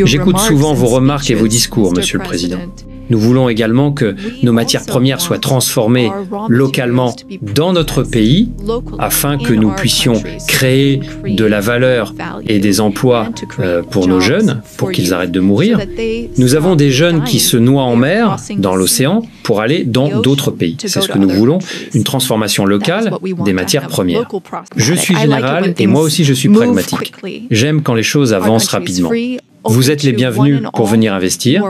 J'écoute souvent vos remarques et vos discours, Monsieur le Président. Nous voulons également que nos matières premières soient transformées localement dans notre pays afin que nous puissions créer de la valeur et des emplois pour nos jeunes, pour qu'ils arrêtent de mourir. Nous avons des jeunes qui se noient en mer, dans l'océan, pour aller dans d'autres pays. C'est ce que nous voulons, une transformation locale des matières premières. Je suis général et moi aussi je suis pragmatique. J'aime quand les choses avancent rapidement. Vous êtes les bienvenus pour venir investir.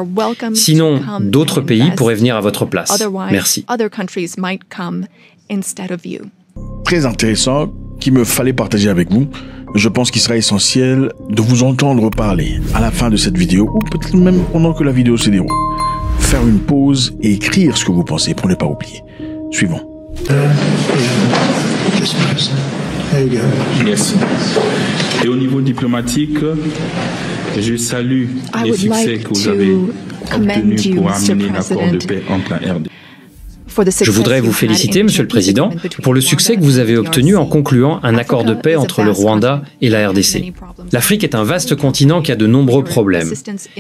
Sinon, d'autres pays pourraient venir à votre place. Merci. Très intéressant, qu'il me fallait partager avec vous. Je pense qu'il sera essentiel de vous entendre parler à la fin de cette vidéo, ou peut-être même pendant que la vidéo se déroule. Faire une pause et écrire ce que vous pensez pour ne pas oublier. Suivons. Yes. Et au niveau diplomatique, je salue les succès que vous avez obtenus pour amener l'accord de paix entre la RDC. Je voudrais vous féliciter, Monsieur le Président, pour le succès que vous avez obtenu en concluant un accord de paix entre le Rwanda et la RDC. L'Afrique est un vaste continent qui a de nombreux problèmes.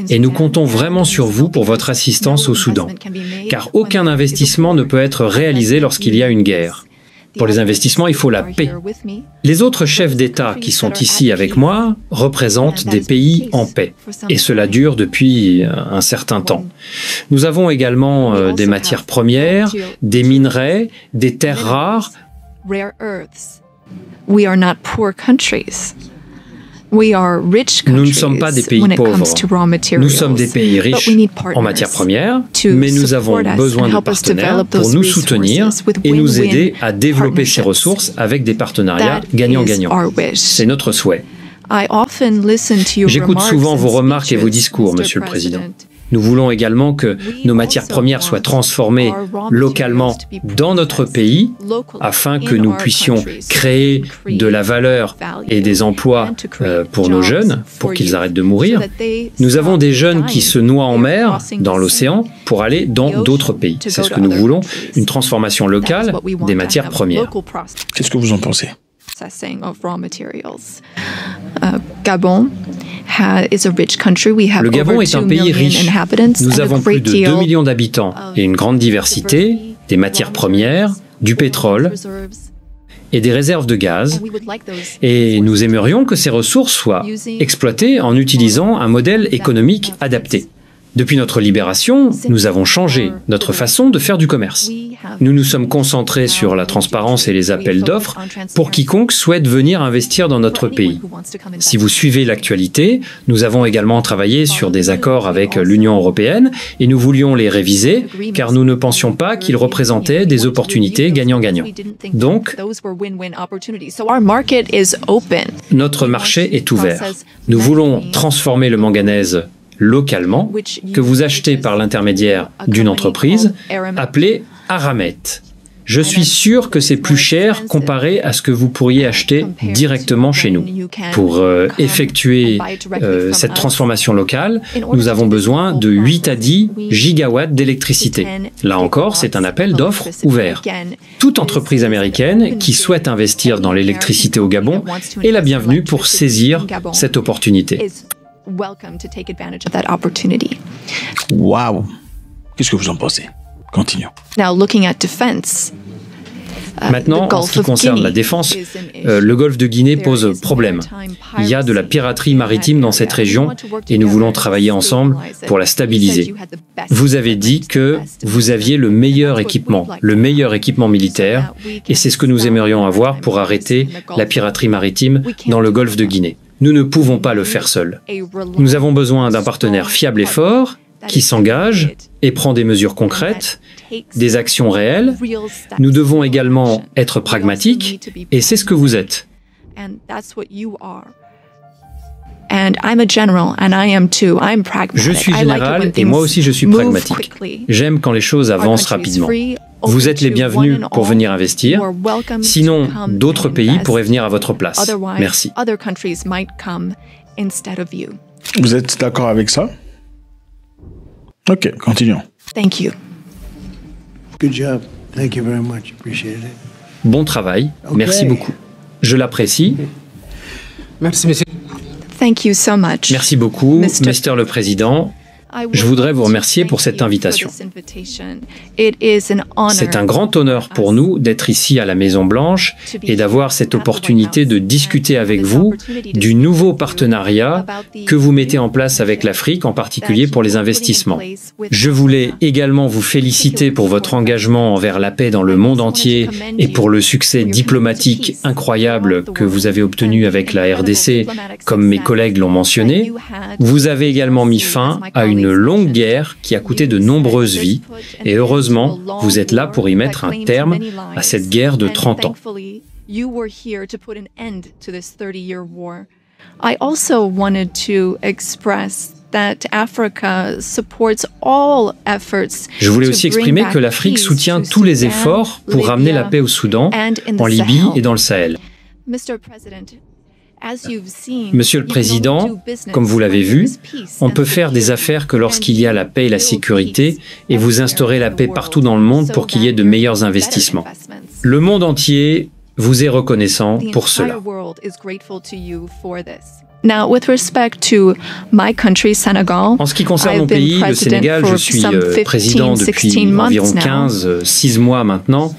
Et nous comptons vraiment sur vous pour votre assistance au Soudan. Car aucun investissement ne peut être réalisé lorsqu'il y a une guerre. Pour les investissements, il faut la paix. Les autres chefs d'État qui sont ici avec moi représentent des pays en paix. Et cela dure depuis un certain temps. Nous avons également des matières premières, des minerais, des terres rares. Nous ne sommes pas des pays pauvres. Nous sommes des pays riches en matières premières, mais nous avons besoin de partenaires pour nous soutenir et nous aider à développer ces ressources avec des partenariats gagnant-gagnant. C'est notre souhait. J'écoute souvent vos remarques et vos discours, Monsieur le Président. Nous voulons également que nos matières premières soient transformées localement dans notre pays afin que nous puissions créer de la valeur et des emplois pour nos jeunes, pour qu'ils arrêtent de mourir. Nous avons des jeunes qui se noient en mer, dans l'océan, pour aller dans d'autres pays. C'est ce que nous voulons, une transformation locale des matières premières. Qu'est-ce que vous en pensez? Le Gabon est un pays riche. Nous avons plus de 2 millions d'habitants et une grande diversité, des matières premières, du pétrole et des réserves de gaz. Et nous aimerions que ces ressources soient exploitées en utilisant un modèle économique adapté. Depuis notre libération, nous avons changé notre façon de faire du commerce. Nous nous sommes concentrés sur la transparence et les appels d'offres pour quiconque souhaite venir investir dans notre pays. Si vous suivez l'actualité, nous avons également travaillé sur des accords avec l'Union européenne et nous voulions les réviser car nous ne pensions pas qu'ils représentaient des opportunités gagnant-gagnant. Donc, notre marché est ouvert. Nous voulons transformer le manganèse localement, que vous achetez par l'intermédiaire d'une entreprise appelée Aramet. Je suis sûr que c'est plus cher comparé à ce que vous pourriez acheter directement chez nous. Pour effectuer cette transformation locale, nous avons besoin de 8 à 10 gigawatts d'électricité. Là encore, c'est un appel d'offres ouvert. Toute entreprise américaine qui souhaite investir dans l'électricité au Gabon est la bienvenue pour saisir cette opportunité. Waouh! Qu'est-ce que vous en pensez? Continuons. Maintenant, en ce qui concerne la défense, le golfe de Guinée pose problème. Il y a de la piraterie maritime dans cette région et nous voulons travailler ensemble pour la stabiliser. Vous avez dit que vous aviez le meilleur équipement militaire, et c'est ce que nous aimerions avoir pour arrêter la piraterie maritime dans le golfe de Guinée. Nous ne pouvons pas le faire seuls. Nous avons besoin d'un partenaire fiable et fort, qui s'engage et prend des mesures concrètes, des actions réelles. Nous devons également être pragmatiques, et c'est ce que vous êtes. Je suis général et moi aussi je suis pragmatique. J'aime quand les choses avancent rapidement. Vous êtes les bienvenus pour venir investir. Sinon, d'autres pays pourraient venir à votre place. Merci. Vous êtes d'accord avec ça? Ok, continuons. Good job. Thank you very much. Appreciate it. Bon travail. Merci beaucoup. Je l'apprécie. Merci, monsieur. Thank you so much. Merci beaucoup, Mr. le Président. Je voudrais vous remercier pour cette invitation. C'est un grand honneur pour nous d'être ici à la Maison-Blanche et d'avoir cette opportunité de discuter avec vous du nouveau partenariat que vous mettez en place avec l'Afrique, en particulier pour les investissements. Je voulais également vous féliciter pour votre engagement envers la paix dans le monde entier et pour le succès diplomatique incroyable que vous avez obtenu avec la RDC, comme mes collègues l'ont mentionné. Vous avez également mis fin à une longue guerre qui a coûté de nombreuses vies et heureusement, vous êtes là pour y mettre un terme à cette guerre de 30 ans. I also wanted to express that Africa supports all efforts. Je voulais aussi exprimer que l'Afrique soutient tous les efforts pour ramener la paix au Soudan, en Libye et dans le Sahel. Monsieur le Président, comme vous l'avez vu, on peut faire des affaires que lorsqu'il y a la paix et la sécurité et vous instaurez la paix partout dans le monde pour qu'il y ait de meilleurs investissements. Le monde entier vous est reconnaissant pour cela. Now, with respect to my country, Senegal, en ce qui concerne mon pays, le Sénégal, je suis président depuis environ 16 mois maintenant.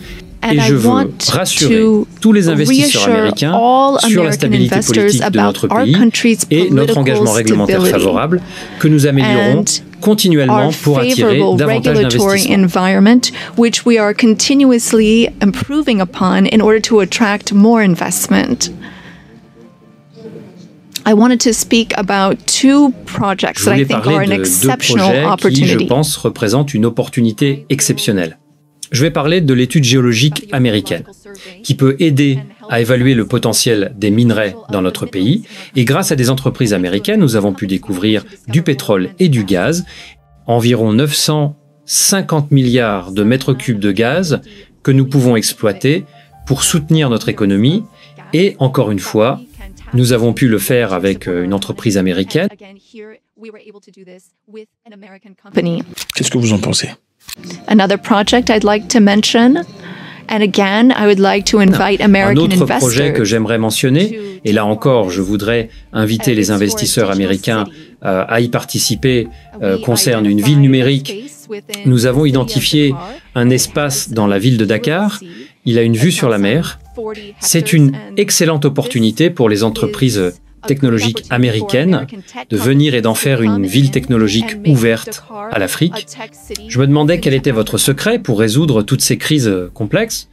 Et je veux rassurer tous les investisseurs américains sur la stabilité politique de notre pays et notre engagement réglementaire favorable que nous améliorons continuellement pour attirer davantage d'investissements. I wanted to speak about two projects that I think are an exceptional opportunity. Qui, je pense, représentent une opportunité exceptionnelle. Je vais parler de l'étude géologique américaine, qui peut aider à évaluer le potentiel des minerais dans notre pays. Et grâce à des entreprises américaines, nous avons pu découvrir du pétrole et du gaz, environ 950 milliards de mètres cubes de gaz que nous pouvons exploiter pour soutenir notre économie. Et encore une fois, nous avons pu le faire avec une entreprise américaine. Qu'est-ce que vous en pensez? Another project I'd like to mention, and again, I would like to invite American investors. Un autre projet que j'aimerais mentionner, et là encore, je voudrais inviter les investisseurs américains à y participer, concerne une ville numérique. Nous avons identifié un espace dans la ville de Dakar. Il a une vue sur la mer. C'est une excellente opportunité pour les entreprises technologiques américaines de venir et d'en faire une ville technologique ouverte à l'Afrique. Je me demandais quel était votre secret pour résoudre toutes ces crises complexes.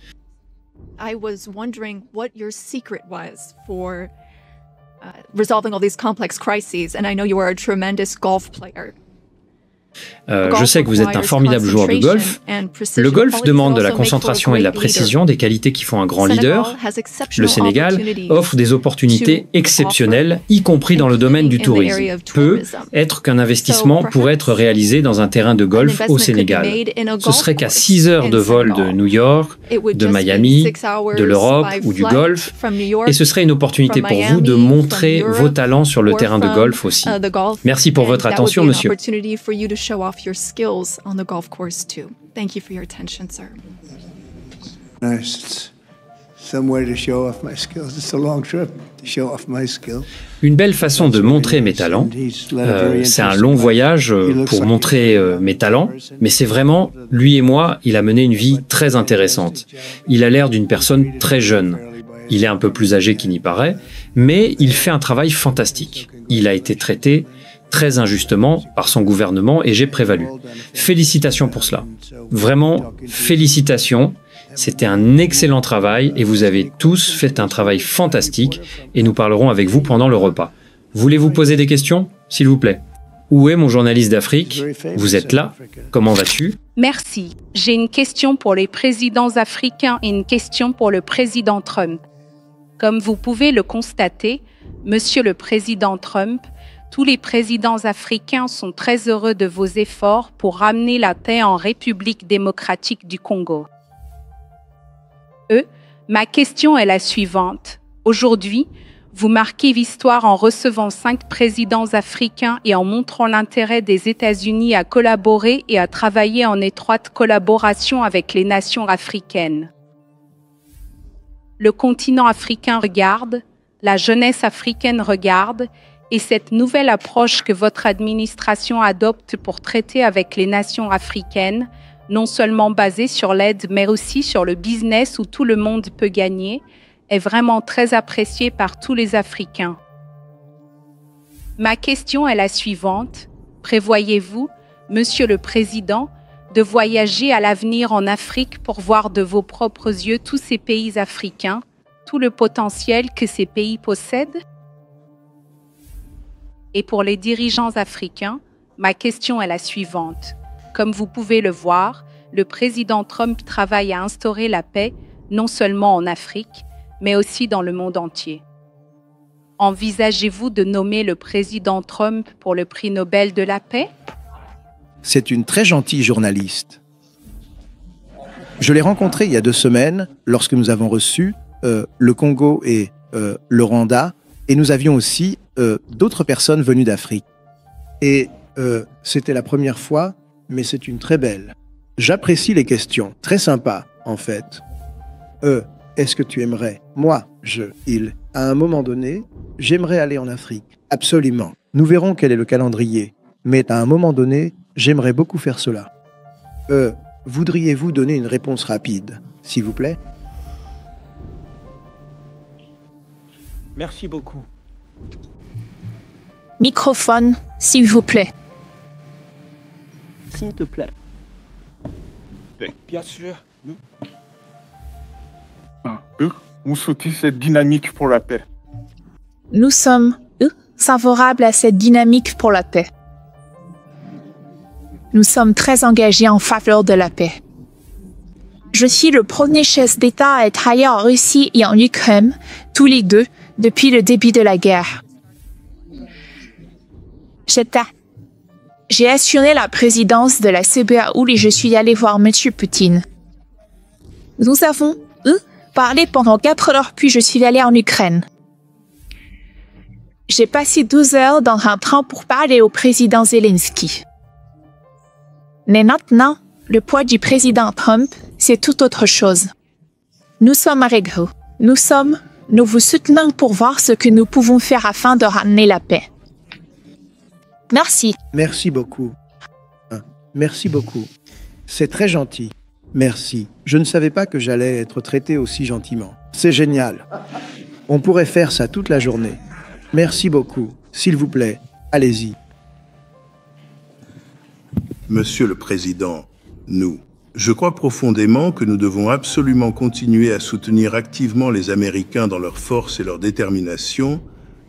Resolving all these complex crises, and I know you are a tremendous golf player. Je sais que vous êtes un formidable joueur de golf. Le golf demande de la concentration et de la précision, des qualités qui font un grand leader. Le Sénégal offre des opportunités exceptionnelles, y compris dans le domaine du tourisme. Peut être qu'un investissement pourrait être réalisé dans un terrain de golf au Sénégal. Ce serait qu'à 6 heures de vol de New York, de Miami, de l'Europe ou du Golfe. Et ce serait une opportunité pour vous de montrer vos talents sur le terrain de golf aussi. Merci pour votre attention, monsieur. Show off your skills on the golf course too. Thank you for your attention, sir. Nice. Some way to show off my skills. It's a long trip to show off my skills. Une belle façon de montrer mes talents. C'est un long voyage pour montrer mes talents, mais c'est vraiment, lui et moi, il a mené une vie très intéressante. Il a l'air d'une personne très jeune. Il est un peu plus âgé qu'il n'y paraît, mais il fait un travail fantastique. Il a été traité très injustement par son gouvernement et j'ai prévalu. Félicitations pour cela. Vraiment, félicitations. C'était un excellent travail et vous avez tous fait un travail fantastique et nous parlerons avec vous pendant le repas. Voulez-vous poser des questions, s'il vous plaît? Où est mon journaliste d'Afrique? Vous êtes là? Comment vas-tu? Merci. J'ai une question pour les présidents africains et une question pour le président Trump. Comme vous pouvez le constater, Monsieur le Président Trump, tous les présidents africains sont très heureux de vos efforts pour ramener la paix en République démocratique du Congo. Ma question est la suivante. Aujourd'hui, vous marquez l'histoire en recevant 5 présidents africains et en montrant l'intérêt des États-Unis à collaborer et à travailler en étroite collaboration avec les nations africaines. Le continent africain regarde, la jeunesse africaine regarde, Et cette nouvelle approche que votre administration adopte pour traiter avec les nations africaines, non seulement basée sur l'aide, mais aussi sur le business où tout le monde peut gagner, est vraiment très appréciée par tous les Africains. Ma question est la suivante. Prévoyez-vous, Monsieur le Président, de voyager à l'avenir en Afrique pour voir de vos propres yeux tous ces pays africains, tout le potentiel que ces pays possèdent? Et pour les dirigeants africains, ma question est la suivante. Comme vous pouvez le voir, le président Trump travaille à instaurer la paix, non seulement en Afrique, mais aussi dans le monde entier. Envisagez-vous de nommer le président Trump pour le prix Nobel de la paix? C'est une très gentille journaliste. Je l'ai rencontrée il y a 2 semaines, lorsque nous avons reçu le Congo et le Rwanda, et nous avions aussi d'autres personnes venues d'Afrique. Et c'était la première fois, mais c'est une très belle. J'apprécie les questions, très sympa en fait. Est-ce que tu aimerais? Moi, il. À un moment donné, j'aimerais aller en Afrique. Absolument. Nous verrons quel est le calendrier. Mais à un moment donné, j'aimerais beaucoup faire cela. Voudriez-vous donner une réponse rapide, s'il vous plaît? Merci beaucoup. Microphone, s'il vous plaît. S'il te plaît. Bien sûr. Vous souhaitez cette dynamique pour la paix. Nous sommes favorables à cette dynamique pour la paix. Nous sommes très engagés en faveur de la paix. Je suis le premier chef d'État à être allé en Russie et en Ukraine, tous les deux, depuis le début de la guerre. J'ai assuré la présidence de la CBAO et je suis allé voir M. Poutine. Nous avons parlé pendant 4 heures, puis je suis allé en Ukraine. J'ai passé 12 heures dans un train pour parler au président Zelensky. Mais maintenant, le poids du président Trump, c'est tout autre chose. Nous sommes avec vous. Nous vous soutenons pour voir ce que nous pouvons faire afin de ramener la paix. Merci. Merci beaucoup. Merci beaucoup. C'est très gentil. Merci. Je ne savais pas que j'allais être traité aussi gentiment. C'est génial. On pourrait faire ça toute la journée. Merci beaucoup. S'il vous plaît, allez-y. Monsieur le Président, je crois profondément que nous devons absolument continuer à soutenir activement les Américains dans leur force et leur détermination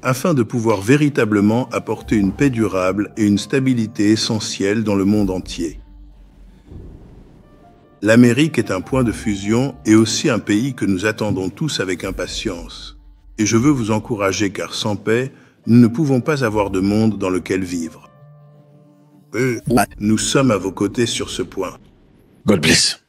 afin de pouvoir véritablement apporter une paix durable et une stabilité essentielle dans le monde entier. L'Amérique est un point de fusion et aussi un pays que nous attendons tous avec impatience. Et je veux vous encourager car sans paix, nous ne pouvons pas avoir de monde dans lequel vivre. Nous sommes à vos côtés sur ce point. God bless.